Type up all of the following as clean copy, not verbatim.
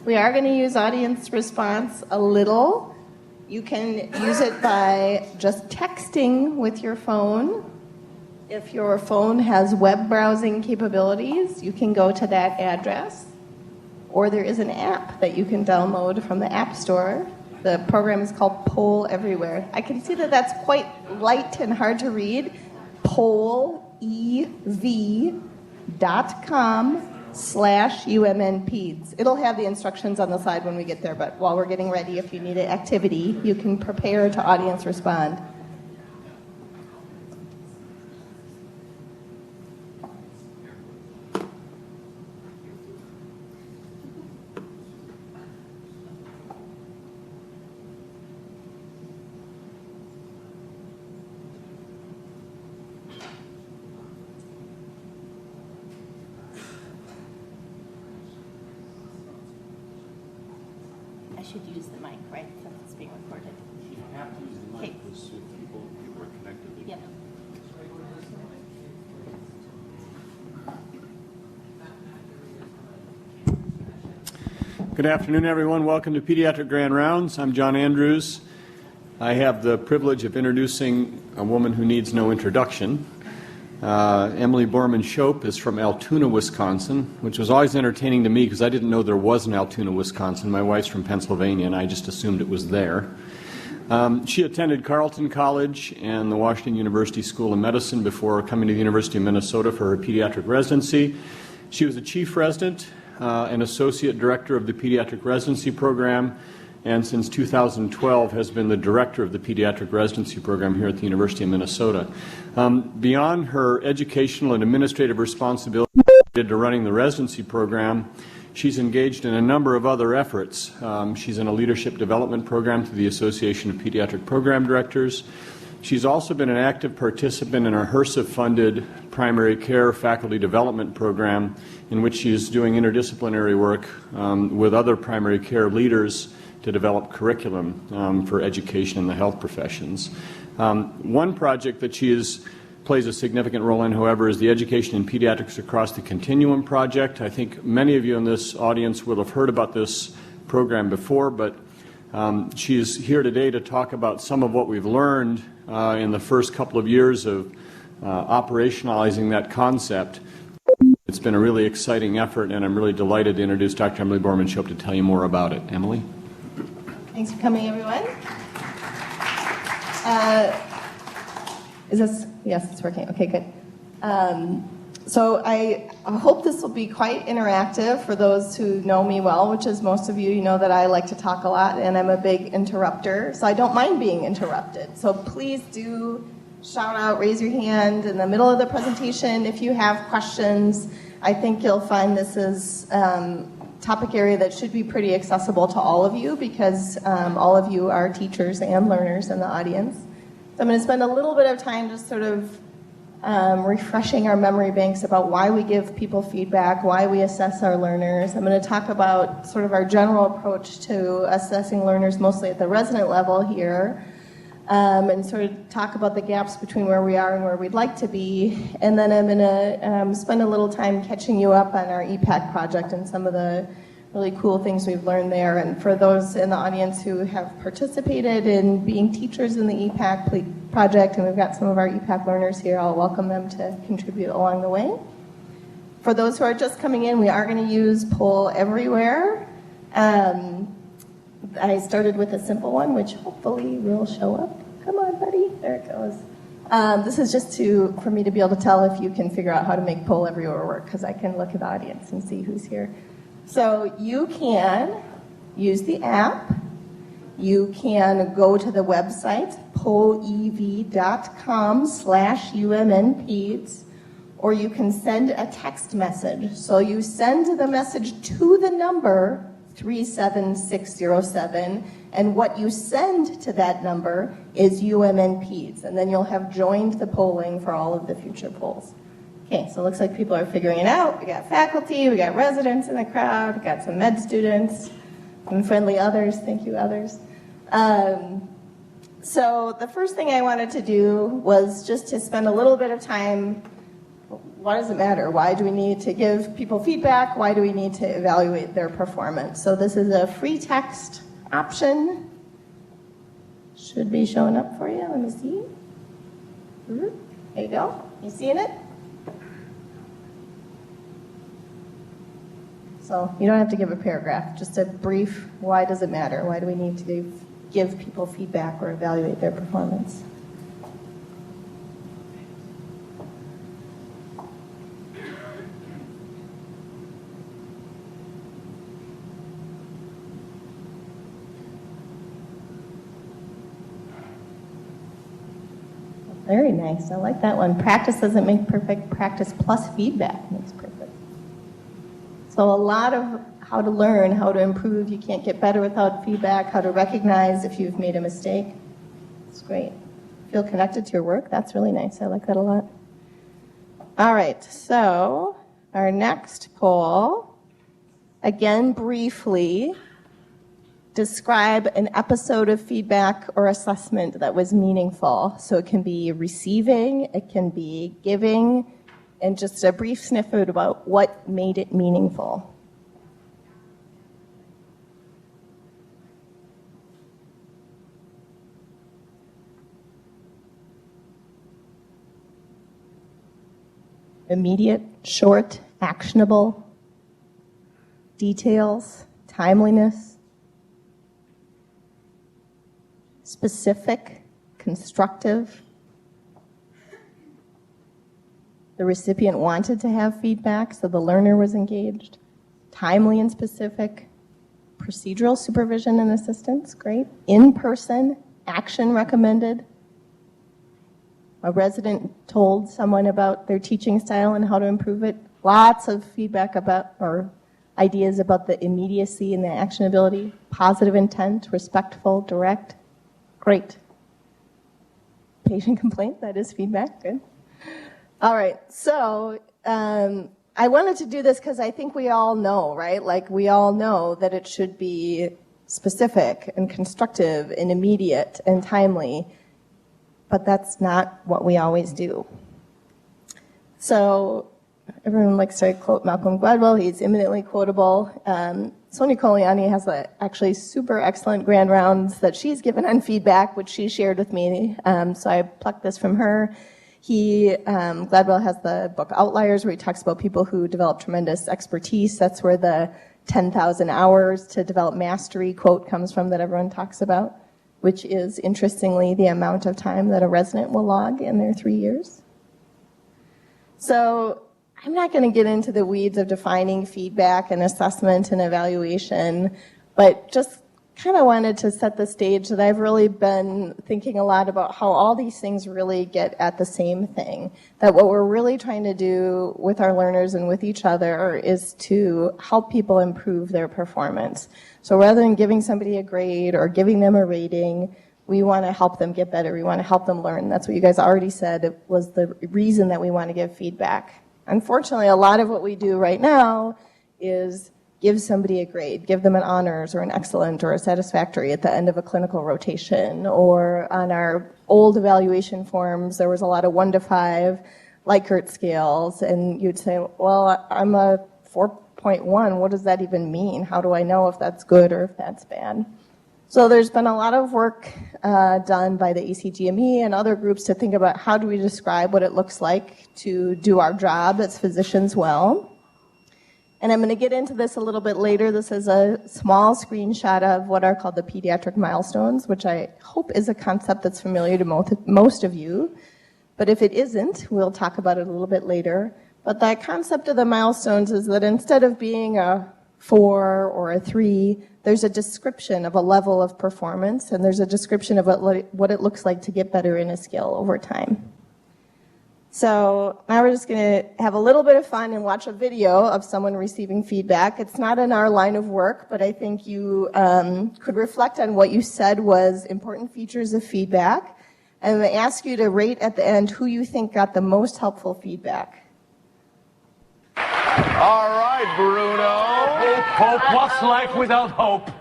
We are going to use audience response a little. You can use it by just texting with your phone. If your phone has web browsing capabilities, you can go to that address. Or there is an app that you can download from the App Store. The program is called Poll Everywhere. I can see that that's quite light and hard to read. pollev.com/UMNPEDS. It'll have the instructions on the slide when we get there, but while we're getting ready, if you need an activity, you can prepare to audience respond. I should use the mic, right, since it's being recorded. You have to use the mic because if people are connected. Yep. Good afternoon, everyone. Welcome to Pediatric Grand Rounds. I'm John Andrews. I have the privilege of introducing a woman who needs no introduction. Emily Borman-Shoap is from Altoona, Wisconsin, which was always entertaining to me because I didn't know there was an Altoona, Wisconsin. My wife's from Pennsylvania, and I just assumed it was there. She attended Carleton College and the Washington University School of Medicine before coming to the University of Minnesota for her pediatric residency. She was a chief resident and associate director of the pediatric residency program, and since 2012 has been the director of the pediatric residency program here at the University of Minnesota. Beyond her educational and administrative responsibilities to running the residency program, she's engaged in a number of other efforts. She's in a leadership development program through the Association of Pediatric Program Directors. She's also been an active participant in a HRSA-funded primary care faculty development program in which she is doing interdisciplinary work with other primary care leaders to develop curriculum for education in the health professions. One project that she plays a significant role in, however, is the Education in Pediatrics Across the Continuum project. I think many of you in this audience will have heard about this program before, but she is here today to talk about some of what we've learned in the first couple of years of operationalizing that concept. It's been a really exciting effort, and I'm really delighted to introduce Dr. Emily Borman-Shoap to tell you more about it. Emily? Thanks for coming, everyone. Yes, it's working. Okay, good. So I hope this will be quite interactive for those who know me well, which is most of you. You know that I like to talk a lot, and I'm a big interrupter, so I don't mind being interrupted. So please do shout out, raise your hand in the middle of the presentation if you have questions. I think you'll find this is topic area that should be pretty accessible to all of you because all of you are teachers and learners in the audience. So I'm going to spend a little bit of time just sort of refreshing our memory banks about why we give people feedback, why we assess our learners. I'm going to talk about sort of our general approach to assessing learners, mostly at the resident level here, and sort of talk about the gaps between where we are and where we'd like to be. And then I'm going to spend a little time catching you up on our EPAC project and some of the really cool things we've learned there. And for those in the audience who have participated in being teachers in the EPAC project, and we've got some of our EPAC learners here, I'll welcome them to contribute along the way. For those who are just coming in, we are going to use Poll Everywhere. I started with a simple one, which hopefully will show up. Come on, buddy. There it goes. This is just for me to be able to tell if you can figure out how to make Poll Everywhere work, because I can look at the audience and see who's here. So you can use the app. You can go to the website, pollev.com/UMNPEDS, or you can send a text message. So you send the message to the number 37607, and what you send to that number is UMNPEDS, and then you'll have joined the polling for all of the future polls. Okay, so it looks like people are figuring it out. We got faculty, we got residents in the crowd, we got some med students, some friendly others, thank you others. So the first thing I wanted to do was just to spend a little bit of time why does it matter? Why do we need to give people feedback? Why do we need to evaluate their performance? So this is a free text option. Should be showing up for you. Let me see. There you go. You seeing it? So you don't have to give a paragraph, just a brief, why does it matter? Why do we need to give people feedback or evaluate their performance? Very nice. I like that one. Practice doesn't make perfect. Practice plus feedback makes perfect. So a lot of how to learn, how to improve. You can't get better without feedback. How to recognize if you've made a mistake. It's great. Feel connected to your work. That's really nice. I like that a lot. All right. So our next poll, again, briefly, describe an episode of feedback or assessment that was meaningful. So it can be receiving, it can be giving, and just a brief snippet about what made it meaningful. Immediate, short, actionable, details, timeliness, specific, constructive. The recipient wanted to have feedback, so the learner was engaged. Timely and specific. Procedural supervision and assistance, great. In-person, action recommended. A resident told someone about their teaching style and how to improve it. Lots of feedback about, or ideas about the immediacy and the actionability. Positive intent, respectful, direct. Great. Patient complaint, that is feedback, good. All right, so I wanted to do this because I think we all know, right? Like we all know that it should be specific and constructive and immediate and timely, but that's not what we always do. So everyone likes to quote Malcolm Gladwell. He's eminently quotable. Sonia Coliani has actually super excellent grand rounds that she's given on feedback, which she shared with me. So I plucked this from her. Gladwell has the book Outliers, where he talks about people who develop tremendous expertise. That's where the 10,000 hours to develop mastery quote comes from that everyone talks about, which is, interestingly, the amount of time that a resident will log in their 3 years. So I'm not going to get into the weeds of defining feedback and assessment and evaluation, but just kind of wanted to set the stage that I've really been thinking a lot about how all these things really get at the same thing. That what we're really trying to do with our learners and with each other is to help people improve their performance. So rather than giving somebody a grade or giving them a rating, we want to help them get better. We want to help them learn. That's what you guys already said was the reason that we want to give feedback. Unfortunately, a lot of what we do right now is give somebody a grade, give them an honors or an excellent or a satisfactory at the end of a clinical rotation. Or on our old evaluation forms, there was a lot of 1 to 5 Likert scales, and you'd say, well, I'm a 4.1. What does that even mean? How do I know if that's good or if that's bad? So there's been a lot of work done by the ACGME and other groups to think about how do we describe what it looks like to do our job as physicians well. And I'm going to get into this a little bit later. This is a small screenshot of what are called the Pediatric Milestones, which I hope is a concept that's familiar to most of you. But if it isn't, we'll talk about it a little bit later. But the concept of the milestones is that instead of being a 4 or a 3, there's a description of a level of performance, and there's a description of what it looks like to get better in a skill over time. So now we're just going to have a little bit of fun and watch a video of someone receiving feedback. It's not in our line of work, but I think you could reflect on what you said was important features of feedback. And I'm going to ask you to rate at the end who you think got the most helpful feedback. All right, Bruno. Hope, what's life without hope?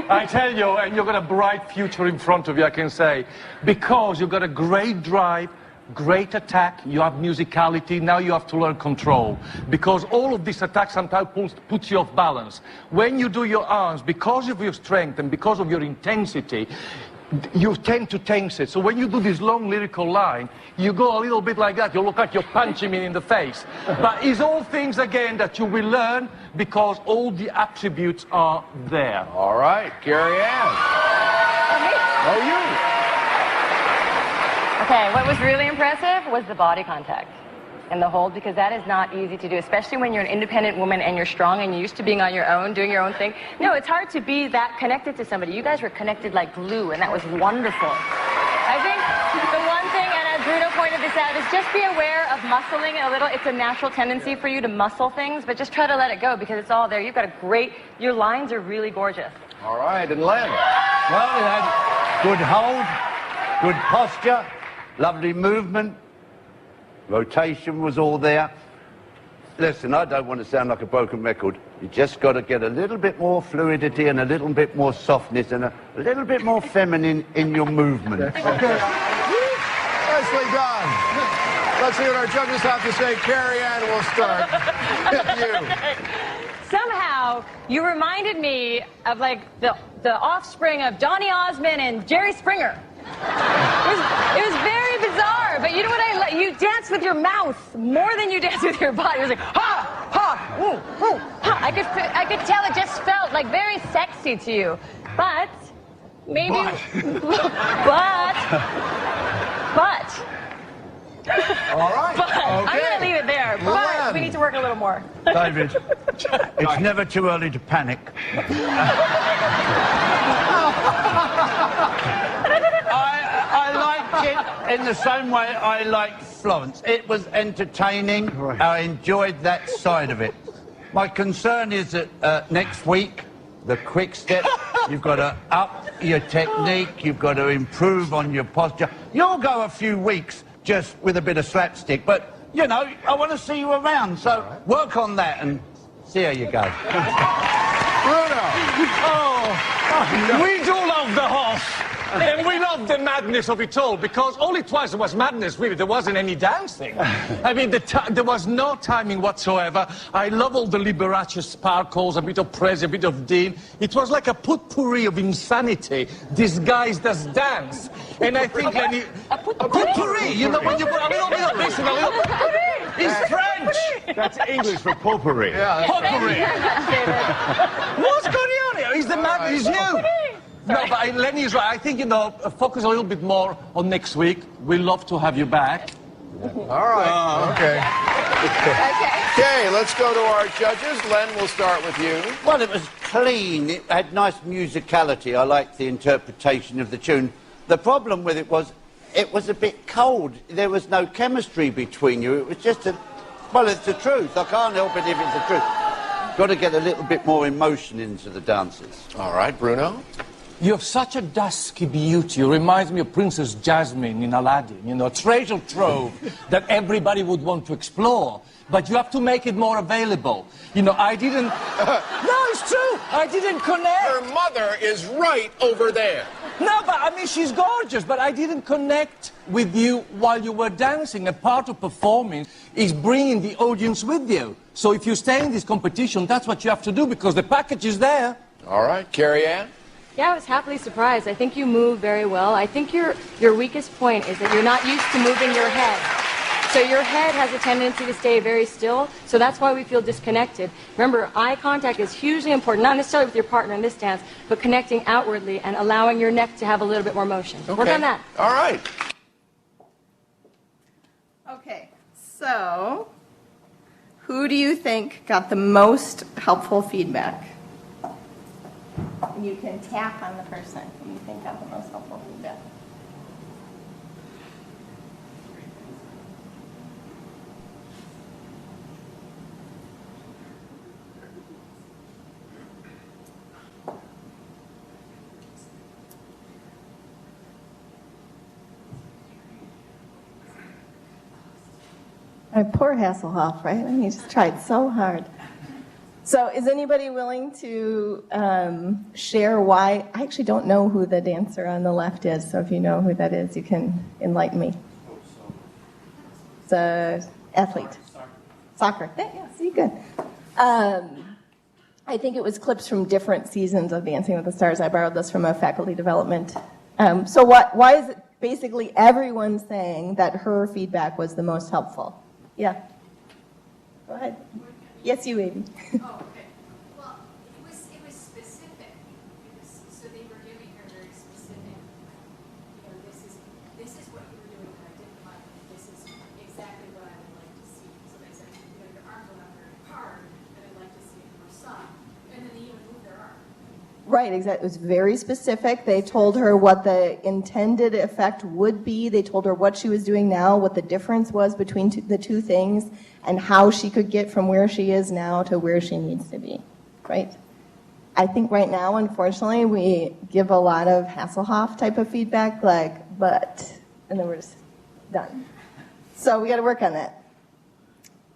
I tell you, and you've got a bright future in front of you, I can say, because you've got a great drive, great attack, you have musicality, now you have to learn control. Because all of these attacks sometimes puts you off balance. When you do your arms, because of your strength and because of your intensity, you tend to tense it. So when you do this long lyrical line, you go a little bit like that. You look like you're punching me in the face. But it's all things, again, that you will learn because all the attributes are there. All right, Carrie Ann. Oh, you. Okay, what was really impressive was the body contact and the hold, because that is not easy to do, especially when you're an independent woman and you're strong and you're used to being on your own, doing your own thing. No, it's hard to be that connected to somebody. You guys were connected like glue, and that was wonderful. I think the one thing, and as Bruno pointed this out, is just be aware of muscling a little. It's a natural tendency for you to muscle things, but just try to let it go because it's all there. You've got a great, your lines are really gorgeous. All right, and Len. Well, we had good hold, good posture, lovely movement, rotation was all there. Listen, I don't want to sound like a broken record. You just got to get a little bit more fluidity and a little bit more softness and a little bit more feminine in your movement. Nicely done. Let's see what our judges have to say. Carrie Ann, we'll start with you. Somehow, you reminded me of like the offspring of Donny Osmond and Jerry Springer. It was very bizarre, but you know what you dance with your mouth more than you dance with your body. It was like, ha, ha, ooh, ooh, ha. I could tell it just felt like very sexy to you. But, maybe, but. All right. But, I'm Okay. going to leave it there. But we need to work a little more. David, it's never too early to panic. I liked it in the same way I liked Florence. It was entertaining. I enjoyed that side of it. My concern is that next week, the quick step, you've got to up your technique, you've got to improve on your posture. You'll go a few weeks just with a bit of slapstick, but, you know, I want to see you around, so work on that and see how you go. Bruno. We do love the horse. And we love the madness of it all, because all it was madness, really. There wasn't any dancing. I mean, there was no timing whatsoever. I love all the Liberace sparkles, a bit of Prezi, a bit of Dean. It was like a potpourri of insanity disguised as dance. And I think a potpourri, you know, when you put a little bit of this and a little... It's French! That's English for potpourri. Yeah, Potpourri! What's going on here? He's the man, he's you! No, but Lenny is right. I think, you know, focus a little bit more on next week. We'd love to have you back. All right. Okay. Okay, let's go to our judges. Len, we'll start with you. Well, it was clean. It had nice musicality. I liked the interpretation of the tune. The problem with it was a bit cold. There was no chemistry between you. It was just well, it's the truth. I can't help it if it's the truth. Got to get a little bit more emotion into the dances. All right, Bruno. You have such a dusky beauty. You remind me of Princess Jasmine in Aladdin, you know, a treasure trove that everybody would want to explore. But you have to make it more available. You know, I didn't... No, it's true. I didn't connect. Her mother is right over there. No, but I mean, she's gorgeous, but I didn't connect with you while you were dancing. A part of performing is bringing the audience with you. So if you stay in this competition, that's what you have to do, because the package is there. All right, Carrie Ann. Yeah, I was happily surprised. I think you move very well. I think your weakest point is that you're not used to moving your head. So your head has a tendency to stay very still, so that's why we feel disconnected. Remember, eye contact is hugely important, not necessarily with your partner in this dance, but connecting outwardly and allowing your neck to have a little bit more motion. Okay. Work on that. All right. Okay, so who do you think got the most helpful feedback? You can tap on the person who you think got the most helpful feedback. Poor Hasselhoff, right? I mean, he just tried so hard. So is anybody willing to share why? I actually don't know who the dancer on the left is, so if you know who that is, you can enlighten me. was an athlete. Soccer. Yeah, see, good. I think it was clips from different seasons of Dancing with the Stars. I borrowed this from a faculty development. So why is it basically everyone saying that her feedback was the most helpful? Yeah. Go ahead. Yes, you, Amy. Oh, okay. Well, it was specific. So they were giving her very specific. This is what you were doing that I didn't like. This is exactly what I would like to see. So they said, your arm went out very hard, and I'd like to see it more soft. And then they even moved their arm. Right, exactly. It was very specific. They told her what the intended effect would be. They told her what she was doing now, what the difference was between the two things, and how she could get from where she is now to where she needs to be, right? I think right now, unfortunately, we give a lot of Hasselhoff type of feedback, like, but, and then we're just done. So we got to work on that.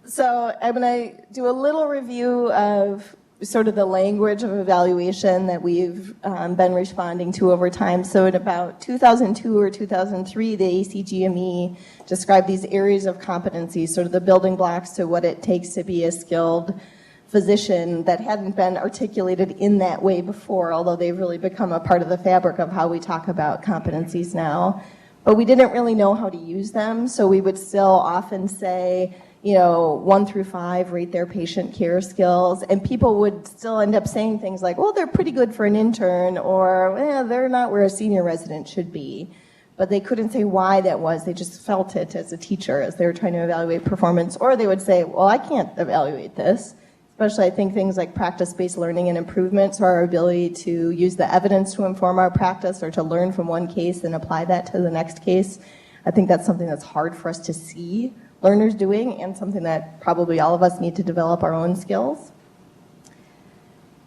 So I'm going to do a little review of sort of the language of evaluation that we've been responding to over time. So in about 2002 or 2003, the ACGME described these areas of competency, sort of the building blocks to what it takes to be a skilled physician that hadn't been articulated in that way before, although they've really become a part of the fabric of how we talk about competencies now. But we didn't really know how to use them, so we would still often say, 1 through 5 rate their patient care skills, and people would still end up saying things like, well, they're pretty good for an intern, or they're not where a senior resident should be. But they couldn't say why that was. They just felt it as a teacher as they were trying to evaluate performance. Or they would say, well, I can't evaluate this. Especially, I think, things like practice-based learning and improvement, so our ability to use the evidence to inform our practice or to learn from one case and apply that to the next case. I think that's something that's hard for us to see learners doing, and something that probably all of us need to develop our own skills.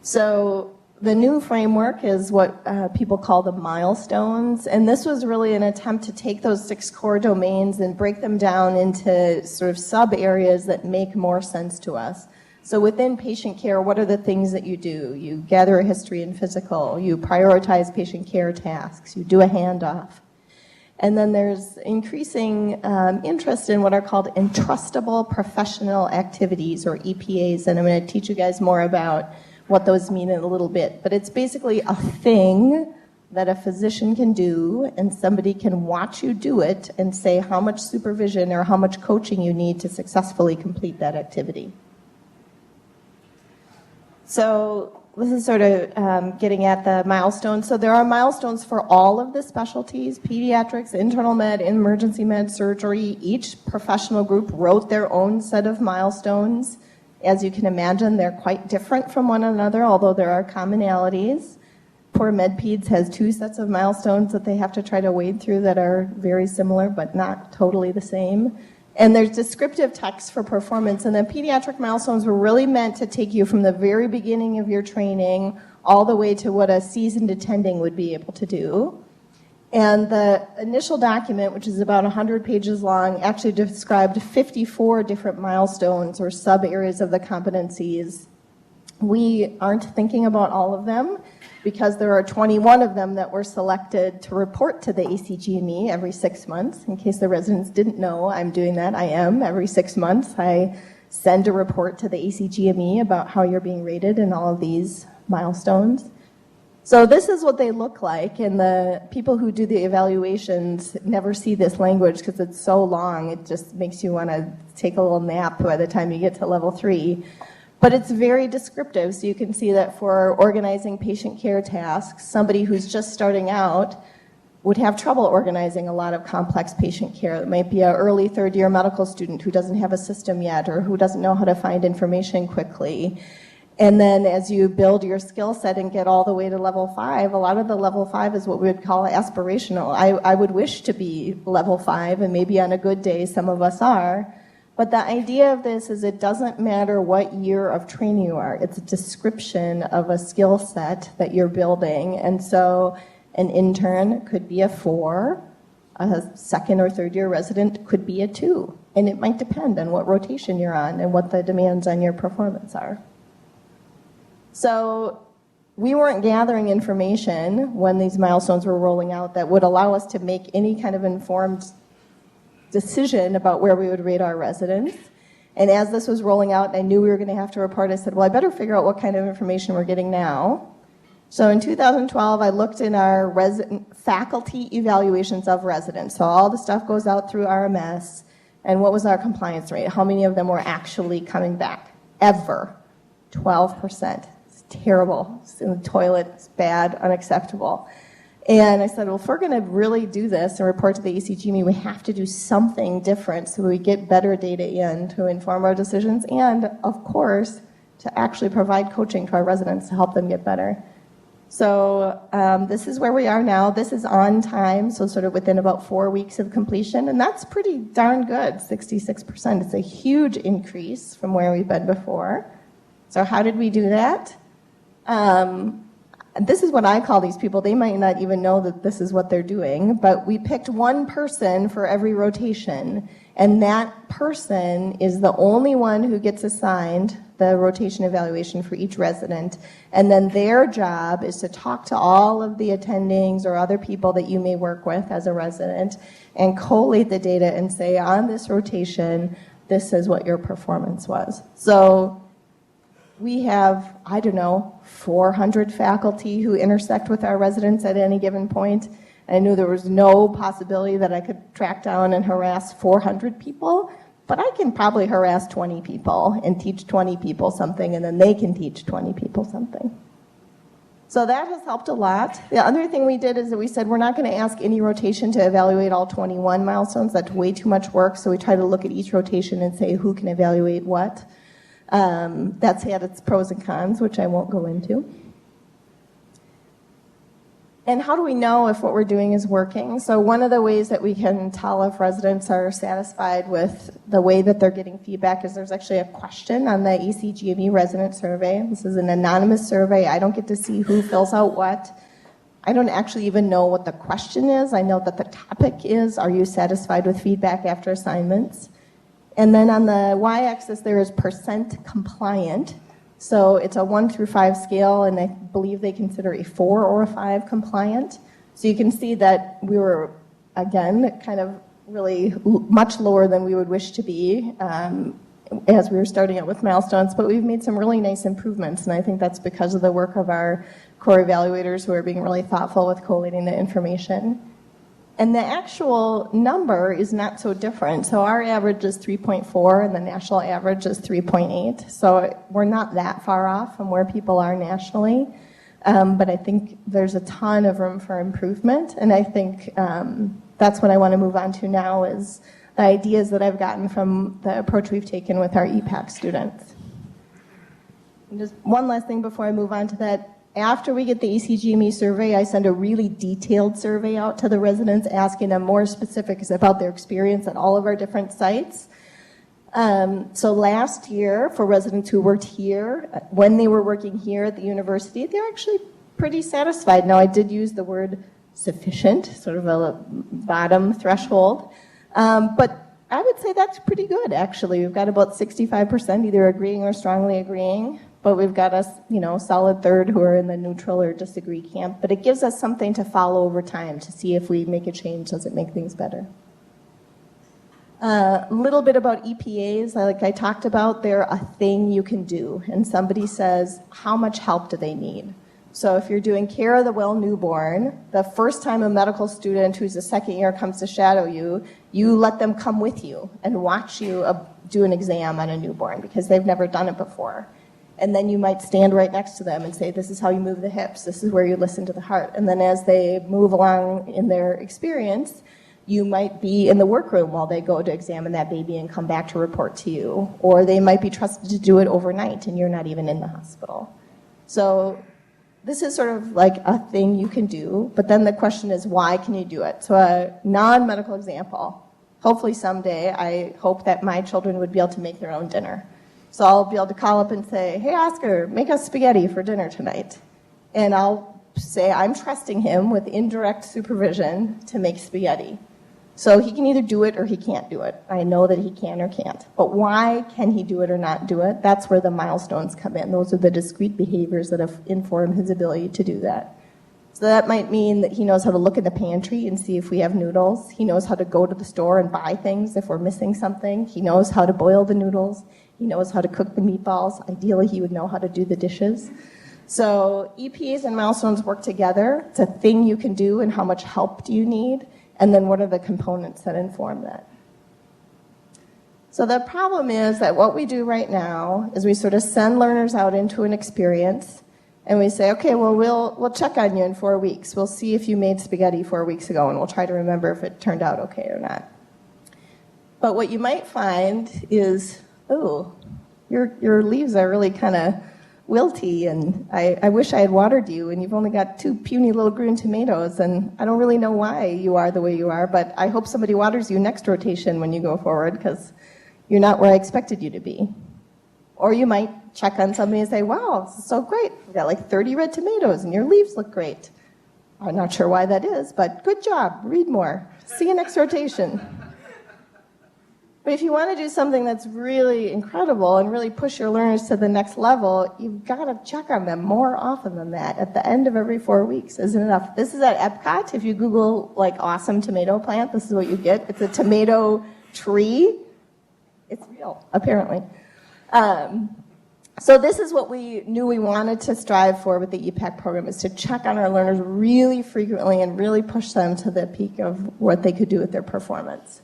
So the new framework is what people call the milestones, and this was really an attempt to take those 6 core domains and break them down into sort of sub-areas that make more sense to us. So within patient care, what are the things that you do? You gather a history and physical, you prioritize patient care tasks, you do a handoff. And then there's increasing interest in what are called entrustable professional activities, or EPAs, and I'm going to teach you guys more about what those mean in a little bit. But it's basically a thing that a physician can do, and somebody can watch you do it and say how much supervision or how much coaching you need to successfully complete that activity. So this is sort of getting at the milestones. So there are milestones for all of the specialties: pediatrics, internal med, emergency med, surgery. Each professional group wrote their own set of milestones. As you can imagine, they're quite different from one another, although there are commonalities. Poor MedPeds has 2 sets of milestones that they have to try to wade through that are very similar, but not totally the same. And there's descriptive text for performance, and the pediatric milestones were really meant to take you from the very beginning of your training all the way to what a seasoned attending would be able to do. And the initial document, which is about 100 pages long, actually described 54 different milestones or sub-areas of the competencies. We aren't thinking about all of them, because there are 21 of them that were selected to report to the ACGME every 6 months. In case the residents didn't know, I'm doing that. I am. Every 6 months, I send a report to the ACGME about how you're being rated in all of these milestones. So this is what they look like, and the people who do the evaluations never see this language because it's so long. It just makes you want to take a little nap by the time you get to level 3. But it's very descriptive, so you can see that for organizing patient care tasks, somebody who's just starting out would have trouble organizing a lot of complex patient care. It might be an early third-year medical student who doesn't have a system yet, or who doesn't know how to find information quickly. And then as you build your skill set and get all the way to level 5, a lot of the level 5 is what we would call aspirational. I would wish to be level 5, and maybe on a good day some of us are. But the idea of this is it doesn't matter what year of training you are. It's a description of a skill set that you're building. And so an intern could be a 4, a second or third year resident could be a 2. And it might depend on what rotation you're on and what the demands on your performance are. So we weren't gathering information when these milestones were rolling out that would allow us to make any kind of informed decision about where we would rate our residents. And as this was rolling out and I knew we were going to have to report, I said, well, I better figure out what kind of information we're getting now. So in 2012, I looked in our faculty evaluations of residents. So all the stuff goes out through RMS. And what was our compliance rate? How many of them were actually coming back? Ever. 12%. It's terrible. It's in the toilet. It's bad, unacceptable. And I said, well, if we're going to really do this and report to the ACGME, we have to do something different so we get better data in to inform our decisions and, of course, to actually provide coaching to our residents to help them get better. So this is where we are now. This is on time, so sort of within about 4 weeks of completion, and that's pretty darn good, 66%. It's a huge increase from where we've been before. So how did we do that? This is what I call these people. They might not even know that this is what they're doing, but we picked one person for every rotation, and that person is the only one who gets assigned the rotation evaluation for each resident, and then their job is to talk to all of the attendings or other people that you may work with as a resident and collate the data and say, on this rotation, this is what your performance was. So we have, I don't know, 400 faculty who intersect with our residents at any given point. I knew there was no possibility that I could track down and harass 400 people, but I can probably harass 20 people and teach 20 people something, and then they can teach 20 people something. So that has helped a lot. The other thing we did is that we said we're not going to ask any rotation to evaluate all 21 milestones. That's way too much work, so we try to look at each rotation and say who can evaluate what. That's had its pros and cons, which I won't go into. And how do we know if what we're doing is working? So one of the ways that we can tell if residents are satisfied with the way that they're getting feedback is there's actually a question on the ECGME resident survey. This is an anonymous survey. I don't get to see who fills out what. I don't actually even know what the question is. I know that the topic is, are you satisfied with feedback after assignments? And then on the y-axis, there is % compliant. So it's a 1 through 5 scale, and I believe they consider a 4 or a 5 compliant. So you can see that we were, again, kind of really much lower than we would wish to be as we were starting out with milestones, but we've made some really nice improvements, and I think that's because of the work of our core evaluators who are being really thoughtful with collating the information. And the actual number is not so different. So our average is 3.4 and the national average is 3.8. So we're not that far off from where people are nationally. But I think there's a ton of room for improvement. And I think that's what I want to move on to now is the ideas that I've gotten from the approach we've taken with our EPAC students. And just one last thing before I move on to that. After we get the ECGME survey, I send a really detailed survey out to the residents asking them more specifics about their experience at all of our different sites. So last year, for residents who worked here, when they were working here at the university, they're actually pretty satisfied. Now, I did use the word sufficient, sort of a bottom threshold, but I would say that's pretty good, actually. We've got about 65% either agreeing or strongly agreeing. But we've got a solid third who are in the neutral or disagree camp. But it gives us something to follow over time to see if we make a change, does it make things better? A little bit about EPAs. Like I talked about, they're a thing you can do. And somebody says, how much help do they need? So if you're doing care of the well newborn, the first time a medical student who's a second year comes to shadow you, you let them come with you and watch you do an exam on a newborn because they've never done it before. And then you might stand right next to them and say, this is how you move the hips, this is where you listen to the heart. And then as they move along in their experience, you might be in the workroom while they go to examine that baby and come back to report to you. Or they might be trusted to do it overnight and you're not even in the hospital. So this is sort of like a thing you can do, but then the question is, why can you do it? So a non-medical example, hopefully someday I hope that my children would be able to make their own dinner. So I'll be able to call up and say, hey, Oscar, make us spaghetti for dinner tonight. And I'll say I'm trusting him with indirect supervision to make spaghetti. So he can either do it or he can't do it. I know that he can or can't. But why can he do it or not do it? That's where the milestones come in. Those are the discrete behaviors that inform his ability to do that. So that might mean that he knows how to look in the pantry and see if we have noodles. He knows how to go to the store and buy things if we're missing something. He knows how to boil the noodles. He knows how to cook the meatballs. Ideally, he would know how to do the dishes. So EPAs and milestones work together. It's a thing you can do, and how much help do you need? And then what are the components that inform that? So the problem is that what we do right now is we sort of send learners out into an experience, and we say, okay, well, we'll check on you in 4 weeks. We'll see if you made spaghetti 4 weeks ago, and we'll try to remember if it turned out okay or not. But what you might find is, oh, your leaves are really kind of wilty, and I wish I had watered you, and you've only got 2 puny little green tomatoes, and I don't really know why you are the way you are, but I hope somebody waters you next rotation when you go forward, because you're not where I expected you to be. Or you might check on somebody and say, wow, this is so great. We've got like 30 red tomatoes, and your leaves look great. I'm not sure why that is, but good job. Read more. See you next rotation. But if you want to do something that's really incredible and really push your learners to the next level, you've got to check on them more often than that. At the end of every 4 weeks isn't enough. This is at Epcot. If you Google like awesome tomato plant, this is what you get. It's a tomato tree. It's real, apparently. So this is what we knew we wanted to strive for with the EPAC program, is to check on our learners really frequently and really push them to the peak of what they could do with their performance.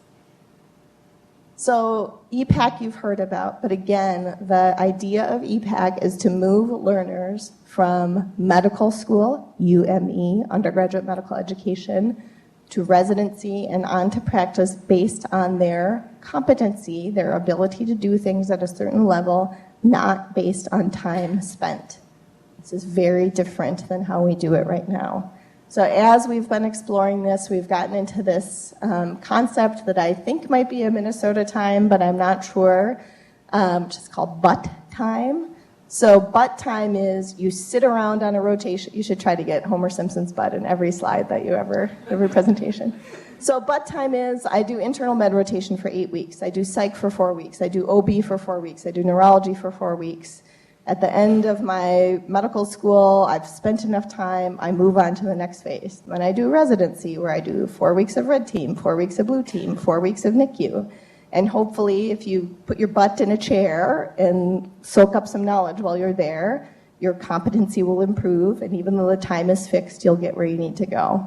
So EPAC you've heard about, but again, the idea of EPAC is to move learners from medical school, UME, undergraduate medical education, to residency and on to practice based on their competency, their ability to do things at a certain level, not based on time spent. This is very different than how we do it right now. So as we've been exploring this, we've gotten into this concept that I think might be a Minnesota time, but I'm not sure, which is called butt time. So butt time is you sit around on a rotation. You should try to get Homer Simpson's butt in every slide that you every presentation. So butt time is I do internal med rotation for 8 weeks. I do psych for 4 weeks. I do OB for 4 weeks. I do neurology for 4 weeks. At the end of my medical school, I've spent enough time, I move on to the next phase. Then I do residency, where I do 4 weeks of red team, 4 weeks of blue team, 4 weeks of NICU. And hopefully, if you put your butt in a chair and soak up some knowledge while you're there, your competency will improve, and even though the time is fixed, you'll get where you need to go.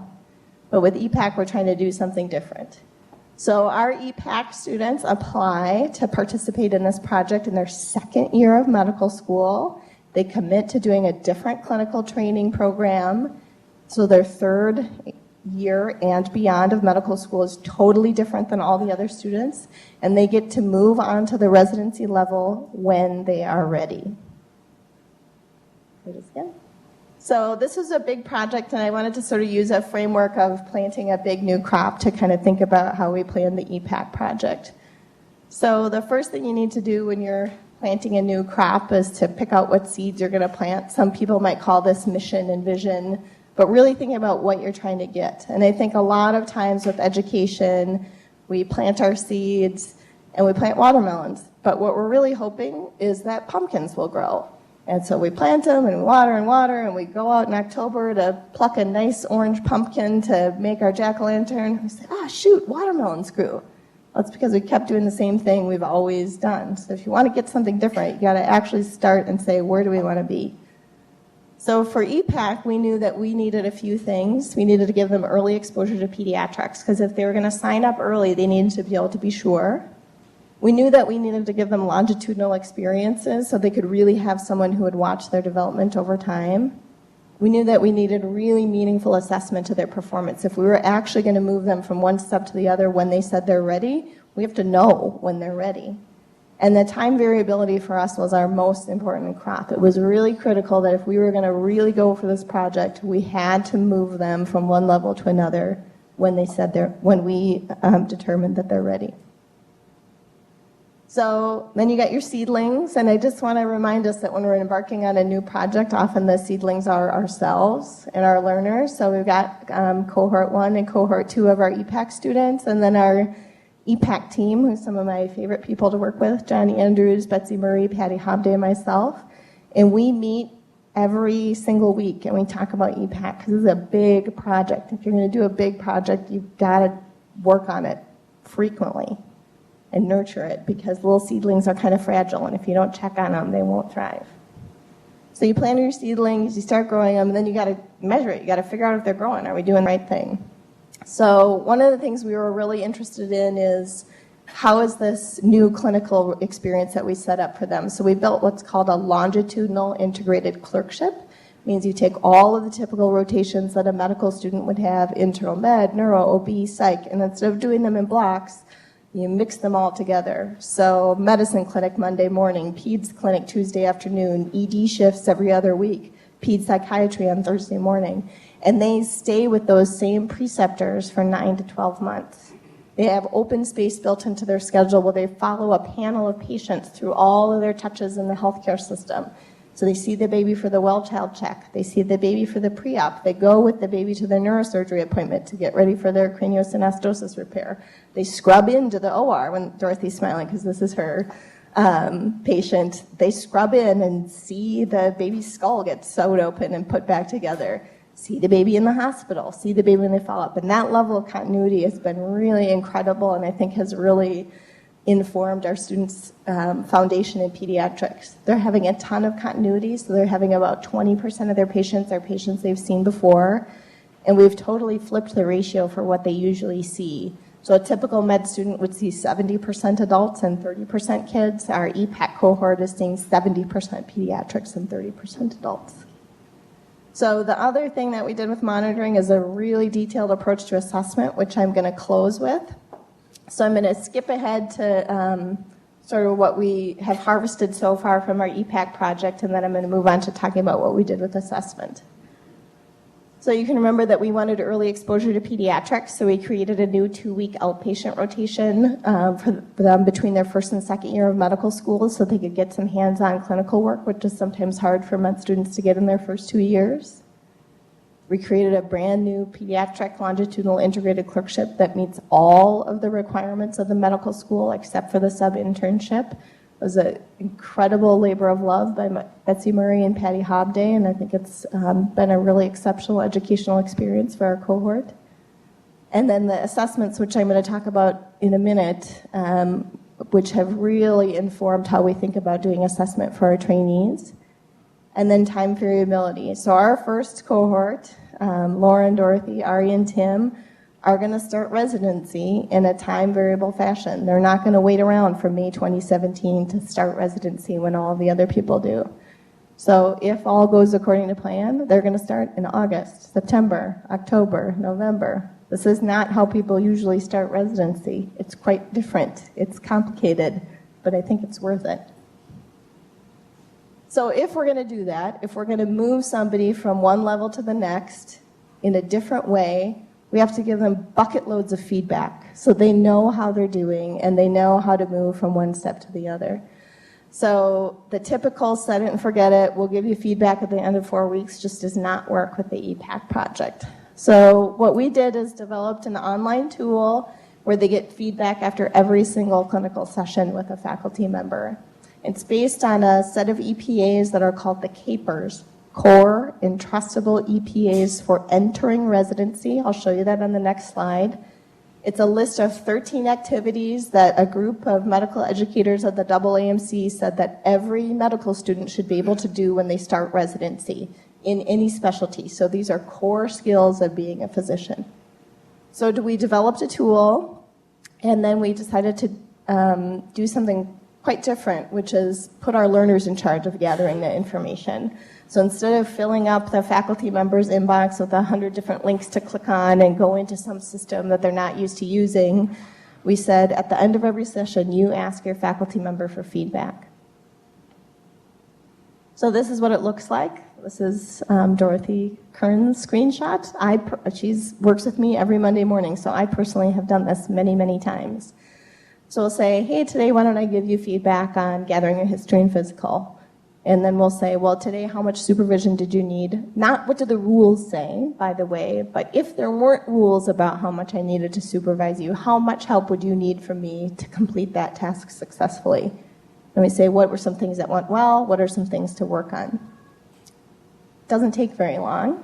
But with EPAC, we're trying to do something different. So our EPAC students apply to participate in this project in their 2nd year of medical school. They commit to doing a different clinical training program. So their 3rd year and beyond of medical school is totally different than all the other students, and they get to move on to the residency level when they are ready. So this was a big project, and I wanted to sort of use a framework of planting a big new crop to kind of think about how we plan the EPAC project. So the first thing you need to do when you're planting a new crop is to pick out what seeds you're going to plant. Some people might call this mission and vision, but really think about what you're trying to get. And I think a lot of times with education, we plant our seeds and we plant watermelons. But what we're really hoping is that pumpkins will grow. And so we plant them and we water, and we go out in October to pluck a nice orange pumpkin to make our jack-o'-lantern. We say, shoot, watermelons grew. Well, it's because we kept doing the same thing we've always done. So if you want to get something different, you got to actually start and say, where do we want to be? So for EPAC, we knew that we needed a few things. We needed to give them early exposure to pediatrics, because if they were going to sign up early, they needed to be able to be sure. We knew that we needed to give them longitudinal experiences so they could really have someone who would watch their development over time. We knew that we needed really meaningful assessment to their performance. If we were actually going to move them from one step to the other when they said they're ready, we have to know when they're ready. And the time variability for us was our most important crop. It was really critical that if we were going to really go for this project, we had to move them from one level to another when we determined that they're ready. So then you got your seedlings, and I just want to remind us that when we're embarking on a new project, often the seedlings are ourselves and our learners. So we've got cohort 1 and cohort 2 of our EPAC students, and then our EPAC team, who's some of my favorite people to work with, Johnny Andrews, Betsy Murray, Patty Hobday, and myself. And we meet every single week, and we talk about EPAC because it's a big project. If you're going to do a big project, you've got to work on it frequently and nurture it, because little seedlings are kind of fragile, and if you don't check on them, they won't thrive. So you plant your seedlings, you start growing them, and then you got to measure it. You got to figure out if they're growing. Are we doing the right thing? So one of the things we were really interested in is, how is this new clinical experience that we set up for them? So we built what's called a longitudinal integrated clerkship. It means you take all of the typical rotations that a medical student would have, internal med, neuro, OB, psych, and instead of doing them in blocks, you mix them all together. So medicine clinic Monday morning, peds clinic Tuesday afternoon, ED shifts every other week, peds psychiatry on Thursday morning. And they stay with those same preceptors for 9 to 12 months. They have open space built into their schedule where they follow a panel of patients through all of their touches in the healthcare system. So they see the baby for the well-child check. They see the baby for the pre-op. They go with the baby to their neurosurgery appointment to get ready for their craniosynostosis repair. They scrub into the OR, when Dorothy's smiling because this is her patient. They scrub in and see the baby's skull get sewed open and put back together. See the baby in the hospital, see the baby when they follow up. And that level of continuity has been really incredible, and I think has really informed our students' foundation in pediatrics. They're having a ton of continuity, so they're having about 20% of their patients are patients they've seen before, and we've totally flipped the ratio for what they usually see. So a typical med student would see 70% adults and 30% kids. Our EPAC cohort is seeing 70% pediatrics and 30% adults. So the other thing that we did with monitoring is a really detailed approach to assessment, which I'm going to close with. So I'm going to skip ahead to sort of what we have harvested so far from our EPAC project, and then I'm going to move on to talking about what we did with assessment. So you can remember that we wanted early exposure to pediatrics, so we created a new 2-week outpatient rotation for them between their first and second year of medical school, so they could get some hands-on clinical work, which is sometimes hard for med students to get in their first 2 years. We created a brand new pediatric longitudinal integrated clerkship that meets all of the requirements of the medical school except for the sub-internship. It was an incredible labor of love by Betsy Murray and Patty Hobday, and I think it's been a really exceptional educational experience for our cohort. And then the assessments, which I'm going to talk about in a minute, which have really informed how we think about doing assessment for our trainees. And then time variability. So our first cohort, Lauren, Dorothy, Ari, and Tim, are going to start residency in a time variable fashion. They're not going to wait around for May 2017 to start residency when all the other people do. So if all goes according to plan, they're going to start in August, September, October, November. This is not how people usually start residency. It's quite different. It's complicated, but I think it's worth it. So if we're going to do that, if we're going to move somebody from one level to the next in a different way, we have to give them bucket loads of feedback so they know how they're doing and they know how to move from one step to the other. So the typical set it and forget it, we'll give you feedback at the end of 4 weeks, just does not work with the EPAC project. So what we did is developed an online tool where they get feedback after every single clinical session with a faculty member. It's based on a set of EPAs that are called the CAPERS, Core Entrustable EPAs for Entering Residency. I'll show you that on the next slide. It's a list of 13 activities that a group of medical educators at the AAMC said that every medical student should be able to do when they start residency in any specialty. So these are core skills of being a physician. So we developed a tool, and then we decided to do something quite different, which is put our learners in charge of gathering the information. So instead of filling up the faculty member's inbox with 100 different links to click on and go into some system that they're not used to using, we said at the end of every session, you ask your faculty member for feedback. So this is what it looks like. This is Dorothy Kern's screenshot. She works with me every Monday morning, so I personally have done this many, many times. So we'll say, hey, today why don't I give you feedback on gathering your history and physical? And then we'll say, well, today how much supervision did you need? Not what do the rules say, by the way, but if there weren't rules about how much I needed to supervise you, how much help would you need from me to complete that task successfully? And we say, what were some things that went well? What are some things to work on? doesn't take very long.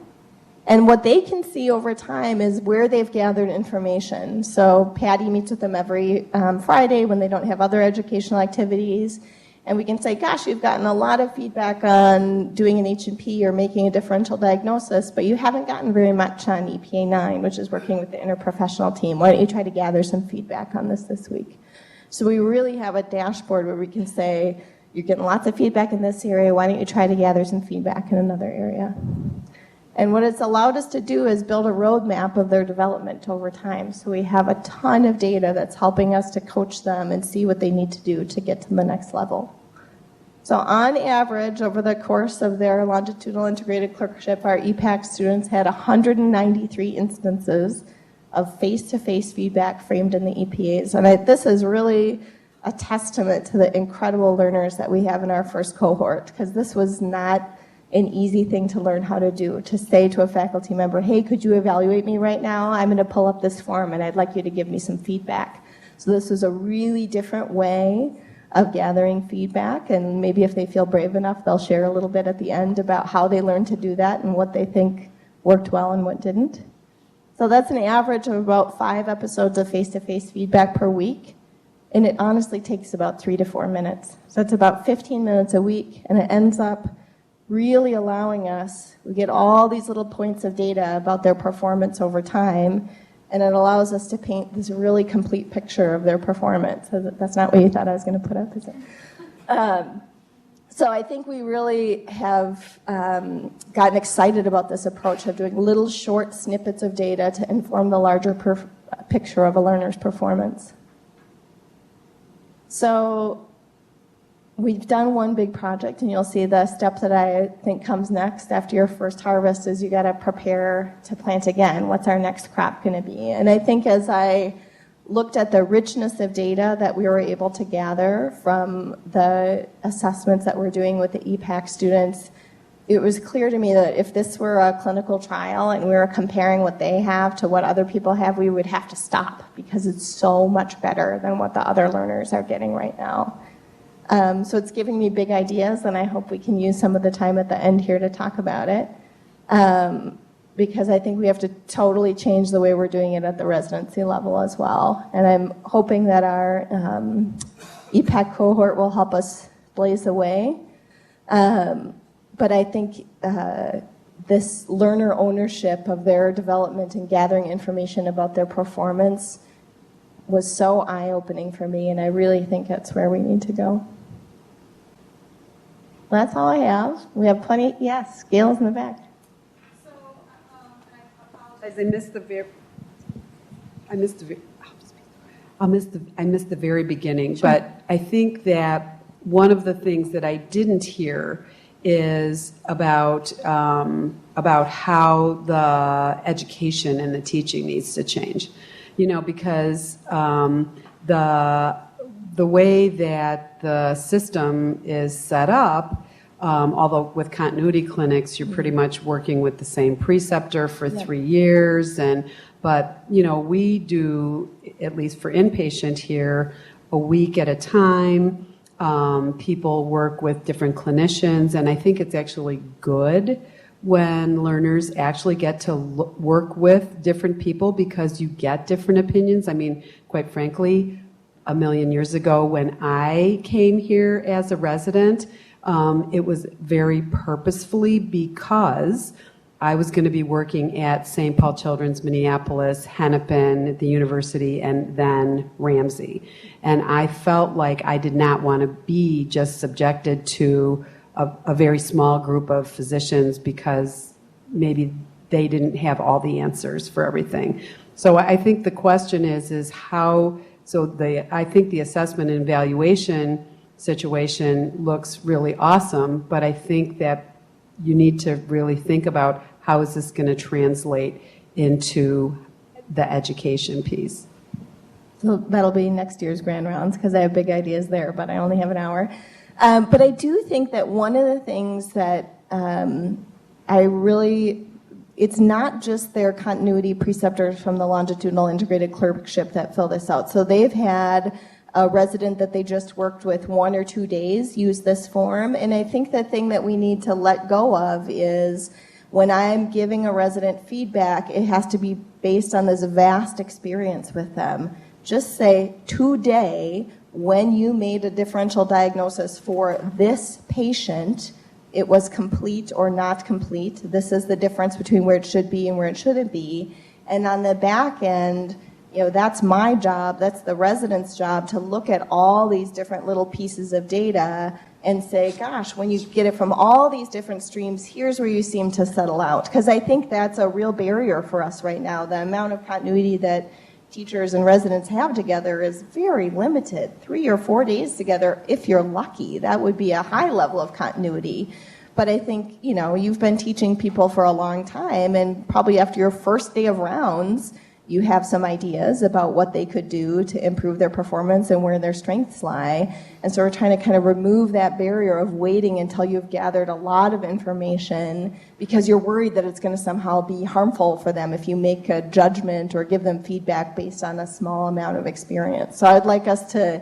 And what they can see over time is where they've gathered information. So Patty meets with them every Friday when they don't have other educational activities. And we can say, gosh, you've gotten a lot of feedback on doing an H&P or making a differential diagnosis, but you haven't gotten very much on EPA 9, which is working with the interprofessional team. Why don't you try to gather some feedback on this week? So we really have a dashboard where we can say, you're getting lots of feedback in this area, why don't you try to gather some feedback in another area? And what it's allowed us to do is build a roadmap of their development over time. So we have a ton of data that's helping us to coach them and see what they need to do to get to the next level. So on average, over the course of their longitudinal integrated clerkship, our EPAC students had 193 instances of face-to-face feedback framed in the EPAs. And this is really a testament to the incredible learners that we have in our first cohort, because this was not an easy thing to learn how to do, to say to a faculty member, hey, could you evaluate me right now? I'm going to pull up this form and I'd like you to give me some feedback. So this is a really different way of gathering feedback, and maybe if they feel brave enough, they'll share a little bit at the end about how they learned to do that and what they think worked well and what didn't. So that's an average of about 5 episodes of face-to-face feedback per week, and it honestly takes about 3 to 4 minutes. So it's about 15 minutes a week, and it ends up really allowing us, we get all these little points of data about their performance over time, and it allows us to paint this really complete picture of their performance. So that's not what you thought I was going to put up, is it? So I think we really have gotten excited about this approach of doing little short snippets of data to inform the larger picture of a learner's performance. So we've done one big project, and you'll see the step that I think comes next after your first harvest is you got to prepare to plant again. What's our next crop going to be? And I think as I looked at the richness of data that we were able to gather from the assessments that we're doing with the EPAC students, it was clear to me that if this were a clinical trial and we were comparing what they have to what other people have, we would have to stop because it's so much better than what the other learners are getting right now. So it's giving me big ideas, and I hope we can use some of the time at the end here to talk about it, because I think we have to totally change the way we're doing it at the residency level as well. And I'm hoping that our EPAC cohort will help us blaze the way. But I think this learner ownership of their development and gathering information about their performance was so eye-opening for me, and I really think that's where we need to go. That's all I have. We have plenty. Yes, Gail's in the back. So, I apologize. I missed the very beginning, sure. But I think that one of the things that I didn't hear is about how the education and the teaching needs to change. You know, because the way that the system is set up, although with continuity clinics, you're pretty much working with the same preceptor for 3 years, but you know, we do, at least for inpatient here, a week at a time. People work with different clinicians, and I think it's actually good when learners actually get to work with different people because you get different opinions. I mean, quite frankly, a million years ago when I came here as a resident, it was very purposefully because I was going to be working at St. Paul Children's, Minneapolis, Hennepin, the university, and then Ramsey. And I felt like I did not want to be just subjected to a very small group of physicians because maybe they didn't have all the answers for everything. So I think the question is how, I think the assessment and evaluation situation looks really awesome, but I think that you need to really think about how is this going to translate into the education piece. So that'll be next year's Grand Rounds because I have big ideas there, but I only have an hour. But I do think that one of the things that it's not just their continuity preceptors from the longitudinal integrated clerkship that fill this out. So they've had a resident that they just worked with 1 or 2 days use this form. And I think the thing that we need to let go of is when I'm giving a resident feedback, it has to be based on this vast experience with them. Just say, today, when you made a differential diagnosis for this patient, it was complete or not complete. This is the difference between where it should be and where it shouldn't be. And on the back end, that's my job, that's the resident's job, to look at all these different little pieces of data and say, gosh, when you get it from all these different streams, here's where you seem to settle out. Because I think that's a real barrier for us right now. The amount of continuity that teachers and residents have together is very limited. 3 or 4 days together, if you're lucky, that would be a high level of continuity. But I think, you've been teaching people for a long time, and probably after your first day of rounds, you have some ideas about what they could do to improve their performance and where their strengths lie. And so we're trying to kind of remove that barrier of waiting until you've gathered a lot of information because you're worried that it's going to somehow be harmful for them if you make a judgment or give them feedback based on a small amount of experience. So I'd like us to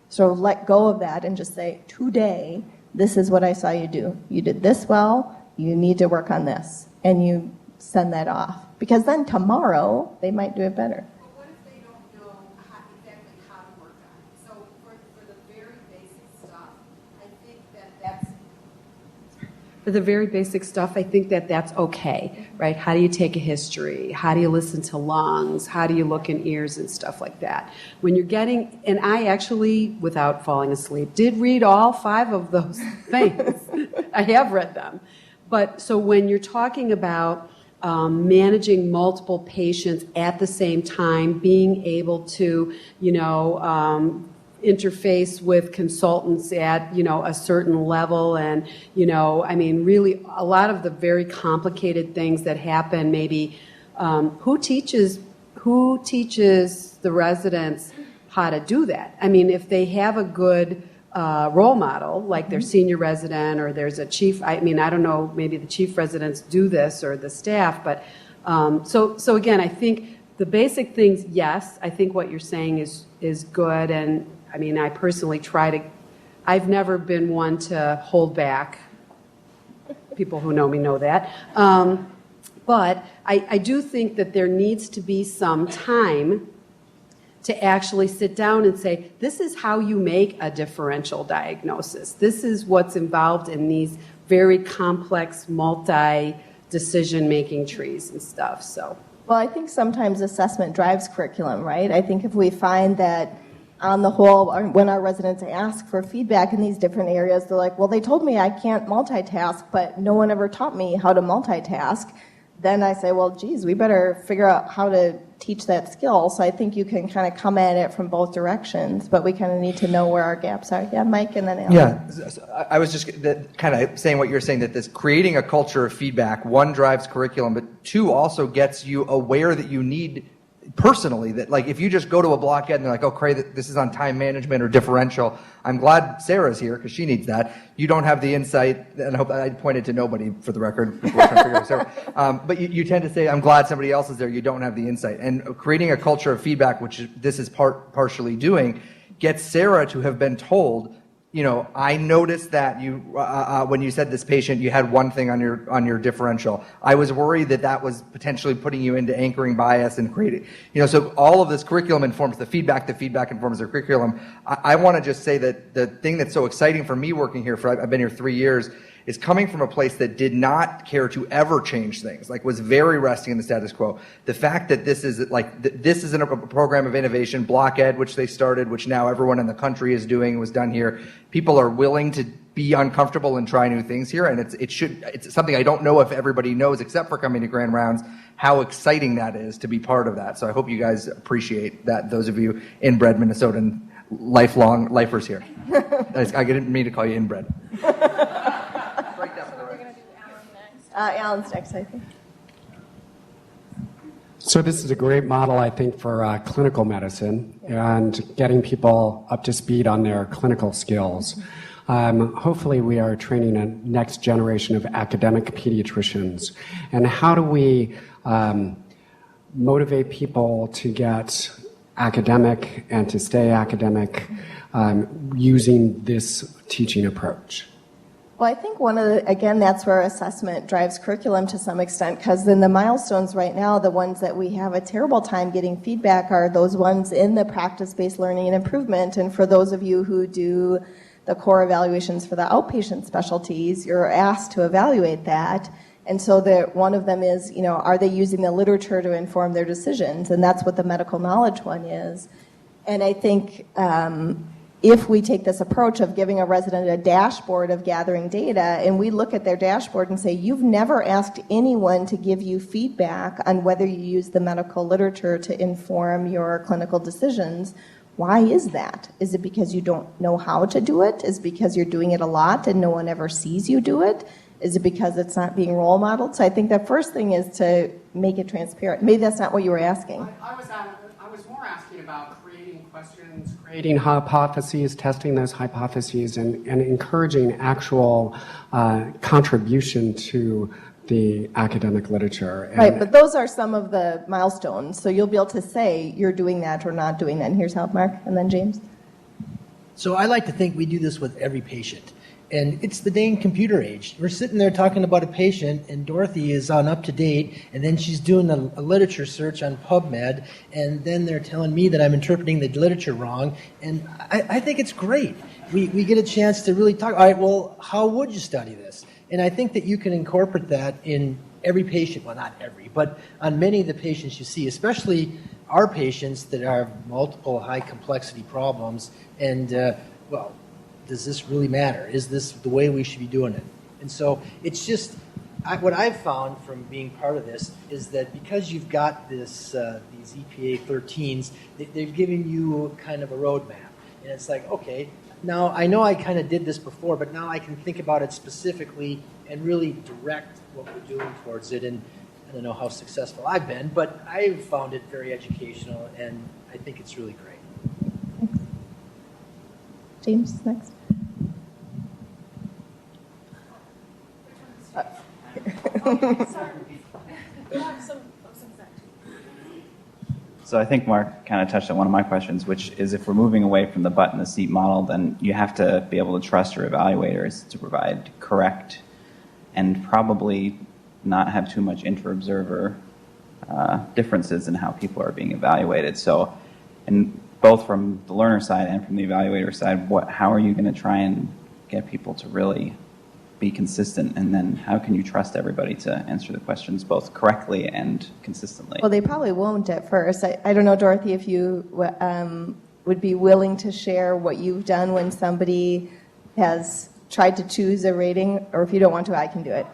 sort of let go of that and just say, today, this is what I saw you do. You did this well, you need to work on this. And you send that off. Because then tomorrow, they might do it better. But what if they don't know exactly how to work on it? So for the very basic stuff, I think that's... For the very basic stuff, I think that's okay, right? How do you take a history? How do you listen to lungs? How do you look in ears and stuff like that? When you're getting, and I actually, without falling asleep, did read all 5 of those things. I have read them. But so when you're talking about managing multiple patients at the same time, being able to, interface with consultants at, a certain level, and, really a lot of the very complicated things that happen, maybe who teaches the residents how to do that? I mean, if they have a good role model, like their senior resident, or there's a chief, I don't know, maybe the chief residents do this, or the staff, but so again, I think the basic things, yes, I think what you're saying is good, and I personally I've never been one to hold back. People who know me know that. But I do think that there needs to be some time to actually sit down and say, this is how you make a differential diagnosis. This is what's involved in these very complex multi-decision-making trees and stuff. So, well, I think sometimes assessment drives curriculum, right? I think if we find that on the whole, when our residents ask for feedback in these different areas, they're like, well, they told me I can't multitask, but no one ever taught me how to multitask. Then I say, well, geez, we better figure out how to teach that skill. So I think you can kind of come at it from both directions, but we kind of need to know where our gaps are. Yeah, Mike, and then Alan. Yeah, I was just kind of saying what you're saying, that this creating a culture of feedback, 1, drives curriculum, but 2, also gets you aware that you need personally, that like if you just go to a block ed and they're like, oh, Cray, this is on time management or differential, I'm glad Sarah's here because she needs that. You don't have the insight, and I hope I pointed to nobody for the record. People are trying to figure out Sarah. But you tend to say, I'm glad somebody else is there. You don't have the insight. And creating a culture of feedback, which this is partially doing, gets Sarah to have been told, I noticed that you, when you said this patient, you had one thing on your differential. I was worried that was potentially putting you into anchoring bias and creating, so all of this curriculum informs the feedback informs the curriculum. I want to just say that the thing that's so exciting for me working here, I've been here 3 years, is coming from a place that did not care to ever change things, like was very resting in the status quo. The fact that this is a program of innovation, block ed, which they started, which now everyone in the country is doing, was done here. People are willing to be uncomfortable and try new things here, and it's something I don't know if everybody knows, except for coming to Grand Rounds, how exciting that is to be part of that. So I hope you guys appreciate that, those of you inbred Minnesotan lifelong lifers here. I didn't mean to call you inbred. Alan's next, I think. So this is a great model, I think, for clinical medicine and getting people up to speed on their clinical skills. Hopefully we are training a next generation of academic pediatricians. And how do we motivate people to get academic and to stay academic using this teaching approach? Well, I think again, that's where assessment drives curriculum to some extent, because in the milestones right now, the ones that we have a terrible time getting feedback are those ones in the practice-based learning and improvement. And for those of you who do the core evaluations for the outpatient specialties, you're asked to evaluate that. And so one of them is, are they using the literature to inform their decisions? And that's what the medical knowledge one is. And I think if we take this approach of giving a resident a dashboard of gathering data, and we look at their dashboard and say, you've never asked anyone to give you feedback on whether you use the medical literature to inform your clinical decisions, why is that? Is it because you don't know how to do it? Is it because you're doing it a lot and no one ever sees you do it? Is it because it's not being role modeled? So I think the first thing is to make it transparent. Maybe that's not what you were asking. I was more asking about creating questions, creating hypotheses, testing those hypotheses, and encouraging actual contribution to the academic literature. And right, but those are some of the milestones. So you'll be able to say you're doing that or not doing that. And here's how, Mark, and then James. So I like to think we do this with every patient. And it's the dang computer age. We're sitting there talking about a patient, and Dorothy is on UpToDate, and then she's doing a literature search on PubMed, and then they're telling me that I'm interpreting the literature wrong. And I think it's great. We get a chance to really talk. All right, well, how would you study this? And I think that you can incorporate that in every patient. Well, not every, but on many of the patients you see, especially our patients that have multiple high complexity problems. And, well, does this really matter? Is this the way we should be doing it? And so it's just, what I've found from being part of this is that because you've got this, these EPA 13s, they've given you kind of a roadmap. And it's like, okay, now I know I kind of did this before, but now I can think about it specifically and really direct what we're doing towards it. And I don't know how successful I've been, but I've found it very educational, and I think it's really great. Thanks. James, next. So I think Mark kind of touched on one of my questions, which is if we're moving away from the butt in the seat model, then you have to be able to trust your evaluators to provide correct and probably not have too much inter-observer differences in how people are being evaluated. So, and both from the learner side and from the evaluator side, how are you going to try and get people to really be consistent, and then how can you trust everybody to answer the questions both correctly and consistently? Well, they probably won't at first. I don't know, Dorothy, if you would be willing to share what you've done when somebody has tried to choose a rating, or if you don't want to, I can do it.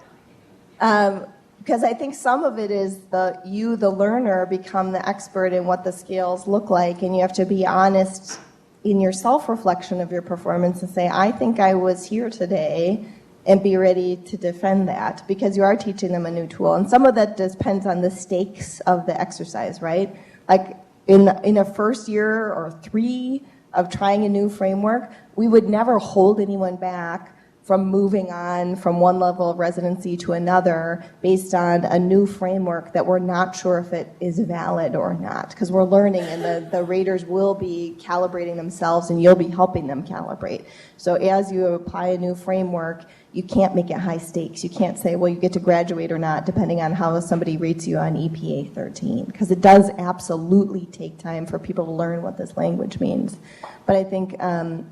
Because I think some of it is the learner, become the expert in what the scales look like, and you have to be honest in your self-reflection of your performance and say, I think I was here today, and be ready to defend that, because you are teaching them a new tool. And some of that depends on the stakes of the exercise, right? Like in a first year or 3 of trying a new framework, we would never hold anyone back from moving on from one level of residency to another based on a new framework that we're not sure if it is valid or not, because we're learning, and the raters will be calibrating themselves, and you'll be helping them calibrate. So as you apply a new framework, you can't make it high stakes. You can't say, well, you get to graduate or not, depending on how somebody rates you on EPA 13, because it does absolutely take time for people to learn what this language means. But I think, and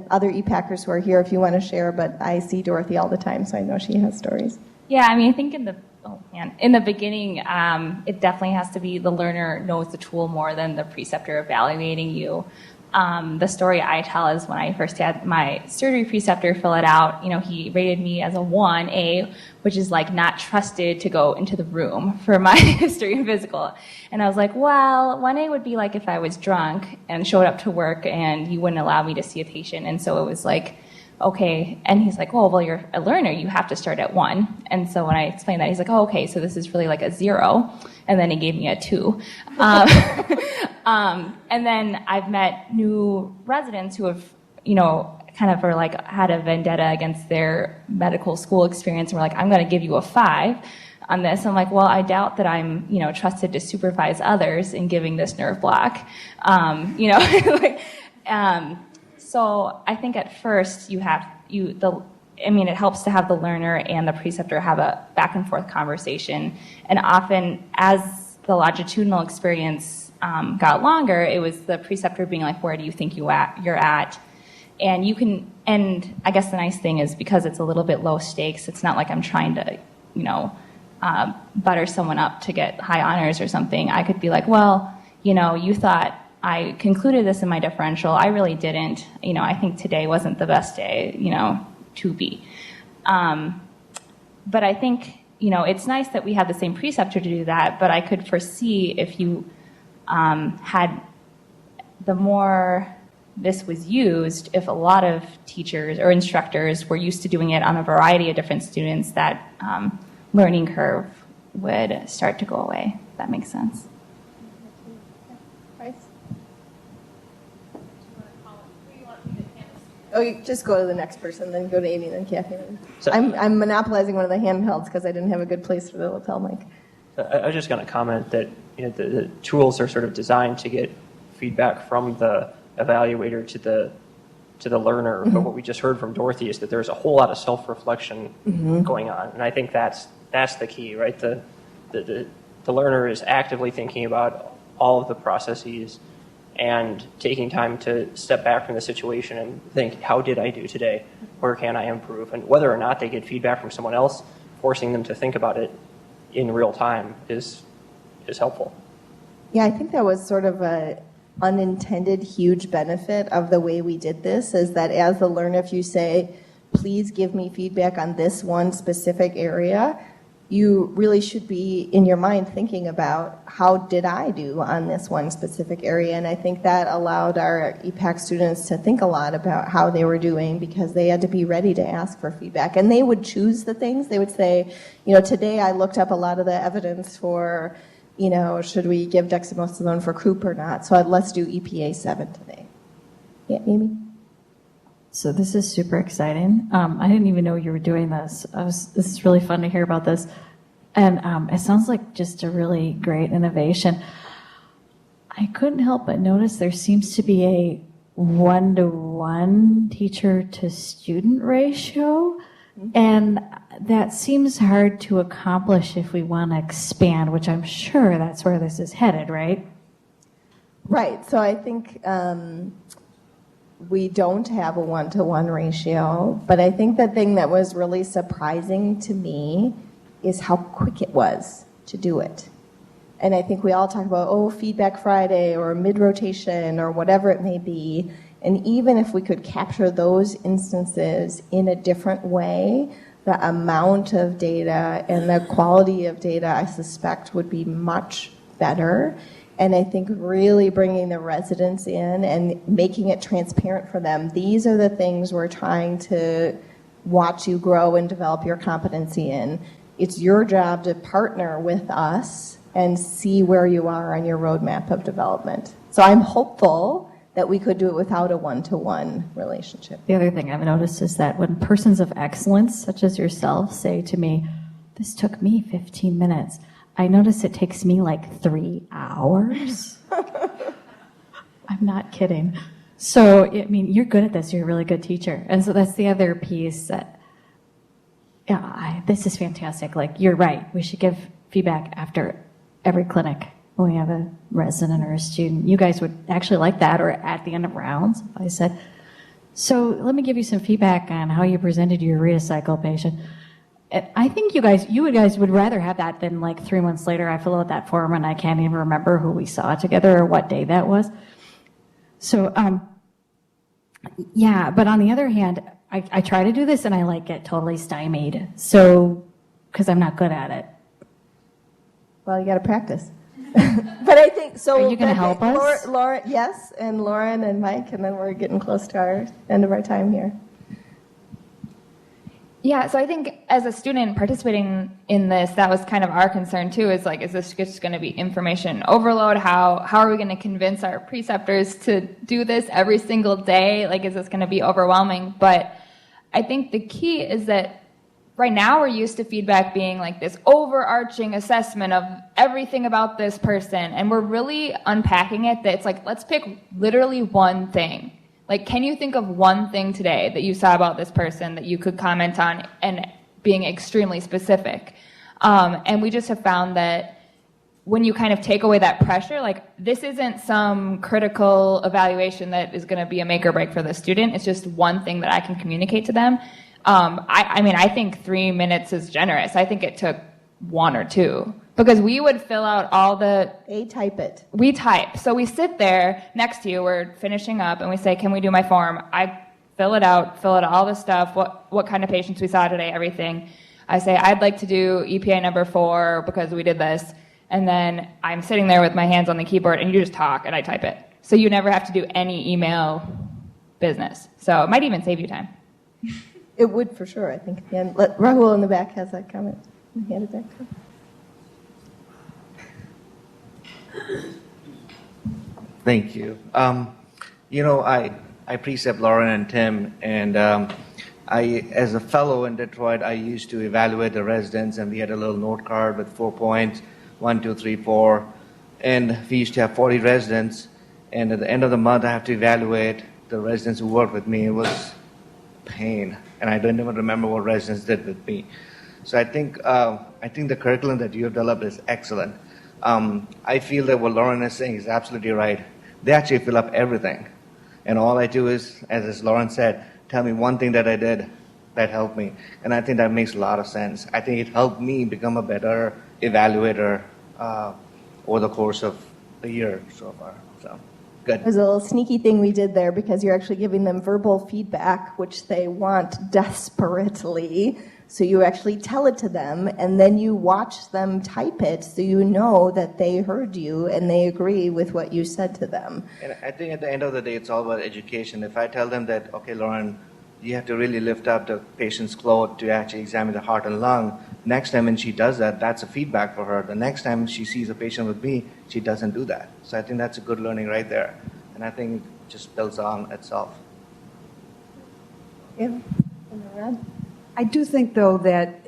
other EPACers who are here, if you want to share, but I see Dorothy all the time, so I know she has stories. Yeah, I mean, I think in the beginning, it definitely has to be the learner knows the tool more than the preceptor evaluating you. The story I tell is when I first had my surgery preceptor fill it out, he rated me as a 1A, which is like not trusted to go into the room for my history and physical. And I was like, well, 1A would be like if I was drunk and showed up to work and you wouldn't allow me to see a patient. And so it was like, okay. And he's like, well, you're a learner. You have to start at 1. And so when I explained that, he's like, oh, okay, so this is really like a 0. And then he gave me a 2. And then I've met new residents who have, kind of had a vendetta against their medical school experience, and were like, I'm going to give you a 5. on this. I'm like, well, I doubt that I'm, trusted to supervise others in giving this nerve block. So I think at first it helps to have the learner and the preceptor have a back and forth conversation. And often as the longitudinal experience got longer, it was the preceptor being like, where do you think you're at? And I guess the nice thing is because it's a little bit low stakes, it's not like I'm trying to, butter someone up to get high honors or something. I could be like, well, you thought I concluded this in my differential. I really didn't. I think today wasn't the best day, to be. But I think, it's nice that we have the same preceptor to do that, but I could foresee if you had the more this was used, if a lot of teachers or instructors were used to doing it on a variety of different students, that learning curve would start to go away, if that makes sense. Oh, you just go to the next person, then go to Amy, then Kathy. So, I'm monopolizing one of the handhelds because I didn't have a good place for the lapel mic. I was just going to comment that the tools are sort of designed to get feedback from the evaluator to the learner. Mm-hmm. But what we just heard from Dorothy is that there's a whole lot of self-reflection Mm-hmm. going on, and I think that's the key, right? The learner is actively thinking about all of the processes and taking time to step back from the situation and think, how did I do today? Where can I improve? And whether or not they get feedback from someone else, forcing them to think about it in real time is helpful. Yeah, I think that was sort of a unintended huge benefit of the way we did this, is that as the learner, if you say, please give me feedback on this one specific area, you really should be in your mind thinking about how did I do on this one specific area. And I think that allowed our EPAC students to think a lot about how they were doing, because they had to be ready to ask for feedback. And they would choose the things. They would say, today I looked up a lot of the evidence for, should we give dexamethasone for croup or not? So let's do EPA 7 today. Yeah, Amy? So this is super exciting. I didn't even know you were doing this. This is really fun to hear about this. And it sounds like just a really great innovation. I couldn't help but notice there seems to be a 1-to-1 teacher to student ratio. And that seems hard to accomplish if we want to expand, which I'm sure that's where this is headed, right? Right. So I think we don't have a 1-to-1 ratio, but I think the thing that was really surprising to me is how quick it was to do it. And I think we all talk about, Feedback Friday or mid-rotation or whatever it may be. And even if we could capture those instances in a different way, the amount of data and the quality of data, I suspect, would be much better. And I think really bringing the residents in and making it transparent for them. These are the things we're trying to watch you grow and develop your competency in. It's your job to partner with us and see where you are on your roadmap of development. So I'm hopeful that we could do it without a 1-to-1 relationship. The other thing I've noticed is that when persons of excellence, such as yourself, say to me, this took me 15 minutes, I notice it takes me like 3 hours. I'm not kidding. So, you're good at this. You're a really good teacher. And so that's the other piece that, this is fantastic. Like, you're right. We should give feedback after every clinic when we have a resident or a student. You guys would actually like that, or at the end of rounds. I said, so let me give you some feedback on how you presented your urea cycle patient. I think you guys would rather have that than like 3 months later I fill out that form and I can't even remember who we saw together or what day that was. So, but on the other hand, I try to do this and I get totally stymied. So, because I'm not good at it. Well, you got to practice. But I think so. Are you going to help us? Laura, yes, and Lauren and Mike, and then we're getting close to our end of our time here. Yeah, so I think as a student participating in this, that was kind of our concern too, is this just going to be information overload? How are we going to convince our preceptors to do this every single day? Is this going to be overwhelming? But I think the key is that right now we're used to feedback being like this overarching assessment of everything about this person, and we're really unpacking it, that it's like, let's pick literally one thing. Like, can you think of one thing today that you saw about this person that you could comment on, and being extremely specific? And we just have found that when you kind of take away that pressure, like, this isn't some critical evaluation that is going to be a make or break for the student. It's just one thing that I can communicate to them. I mean, I think 3 minutes is generous. I think it took 1 or 2. Because we would fill out all the... They type it. We type. So we sit there next to you, we're finishing up, and we say, can we do my form? I fill it out all the stuff, what kind of patients we saw today, everything. I say, I'd like to do EPA number 4 because we did this. And then I'm sitting there with my hands on the keyboard, and you just talk, and I type it. So you never have to do any email business. So it might even save you time. It would for sure, I think. And Rahul in the back has that comment. Hand it back to him. Thank you. I precept Lauren and Tim, and as a fellow in Detroit, I used to evaluate the residents, and we had a little note card with 4 points, 1, 2, 3, 4, and we used to have 40 residents, and at the end of the month, I have to evaluate the residents who worked with me. It was pain, and I don't even remember what residents did with me. So I think the curriculum that you have developed is excellent. I feel that what Lauren is saying is absolutely right. They actually fill up everything. And all I do is, as Lauren said, tell me one thing that I did that helped me. And I think that makes a lot of sense. I think it helped me become a better evaluator over the course of the year so far. So, good. There's a little sneaky thing we did there, because you're actually giving them verbal feedback, which they want desperately. So you actually tell it to them, and then you watch them type it, so you know that they heard you and they agree with what you said to them. And I think at the end of the day, it's all about education. If I tell them that, okay, Lauren, you have to really lift up the patient's clothes to actually examine the heart and lung, next time when she does that, that's a feedback for her. The next time she sees a patient with me, she doesn't do that. So I think that's a good learning right there. And I think it just builds on itself. Yeah. I do think, though, that,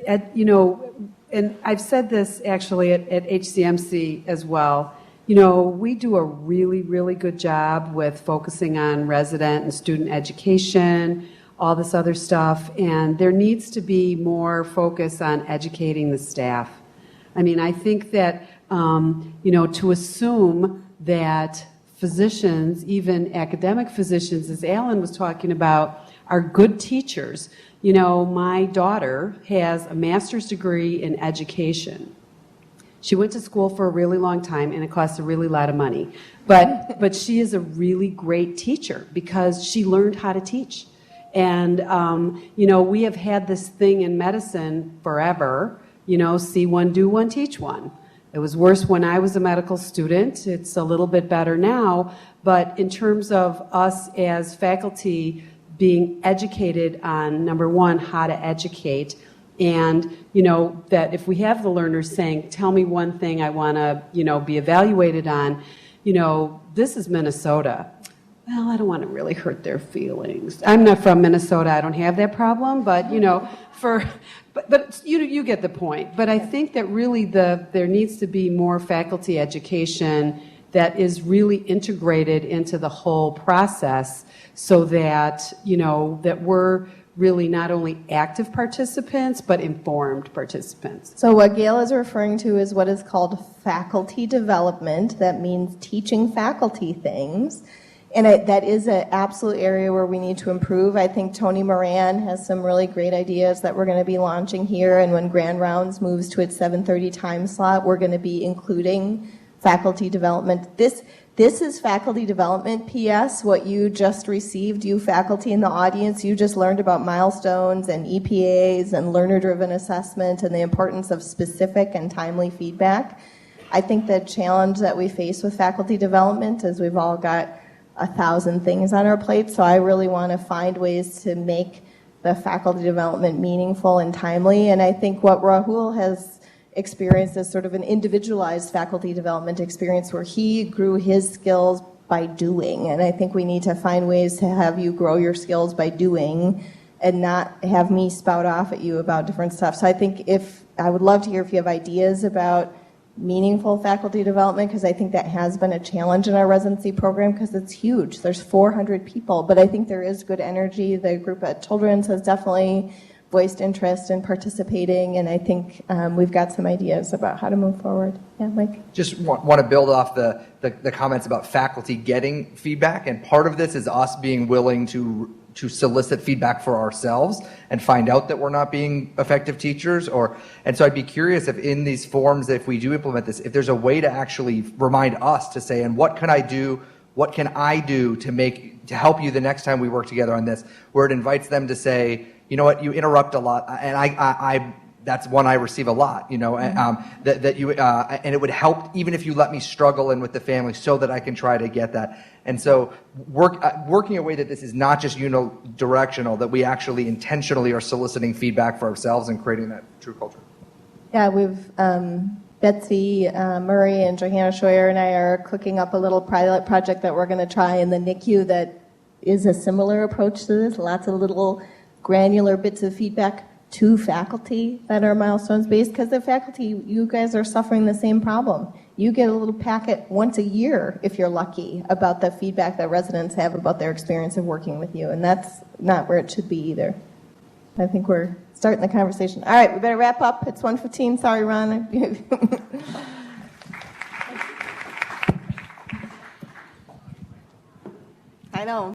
and I've said this actually at HCMC as well, we do a really, really good job with focusing on resident and student education, all this other stuff, and there needs to be more focus on educating the staff. I mean, I think that, to assume that physicians, even academic physicians, as Alan was talking about, are good teachers. My daughter has a master's degree in education. She went to school for a really long time, and it costs a really lot of money. But she is a really great teacher because she learned how to teach. And, we have had this thing in medicine forever, see one, do one, teach one. It was worse when I was a medical student. It's a little bit better now. But in terms of us as faculty being educated on, number one, how to educate, and, that if we have the learners saying, tell me one thing I want to, be evaluated on, this is Minnesota. Well, I don't want to really hurt their feelings. I'm not from Minnesota. I don't have that problem, but, but you get the point. But I think that really there needs to be more faculty education that is really integrated into the whole process, so that, that we're really not only active participants, but informed participants. So what Gail is referring to is what is called faculty development. That means teaching faculty things. And that is an absolute area where we need to improve. I think Tony Moran has some really great ideas that we're going to be launching here. And when Grand Rounds moves to its 7:30 time slot, we're going to be including faculty development. This is faculty development. P.S. What you just received, you faculty in the audience, you just learned about milestones and EPAs and learner-driven assessment and the importance of specific and timely feedback. I think the challenge that we face with faculty development is we've all got 1,000 things on our plate, so I really want to find ways to make the faculty development meaningful and timely. And I think what Rahul has experienced is sort of an individualized faculty development experience where he grew his skills by doing. And I think we need to find ways to have you grow your skills by doing and not have me spout off at you about different stuff. So I think I would love to hear if you have ideas about meaningful faculty development, because I think that has been a challenge in our residency program because it's huge. There's 400 people, but I think there is good energy. The group at Children's has definitely voiced interest in participating, and I think we've got some ideas about how to move forward. Yeah, Mike? Just want to build off the comments about faculty getting feedback, and part of this is us being willing to solicit feedback for ourselves and find out that we're not being effective teachers. And so I'd be curious if in these forms, if we do implement this, if there's a way to actually remind us to say, and what can I do to help you the next time we work together on this, where it invites them to say, you know what, you interrupt a lot, and I that's one I receive a lot, and it would help even if you let me struggle in with the family so that I can try to get that. And so working a way that this is not just unidirectional, that we actually intentionally are soliciting feedback for ourselves and creating that true culture. Yeah, we've Betsy Murray and Johanna Scheuer and I are cooking up a little pilot project that we're going to try in the NICU that is a similar approach to this. Lots of little granular bits of feedback to faculty that are milestones based, because the faculty, you guys are suffering the same problem. You get a little packet once a year, if you're lucky, about the feedback that residents have about their experience of working with you, and that's not where it should be either. I think we're starting the conversation. All right, we better wrap up. It's 1:15. Sorry, Ron. I know.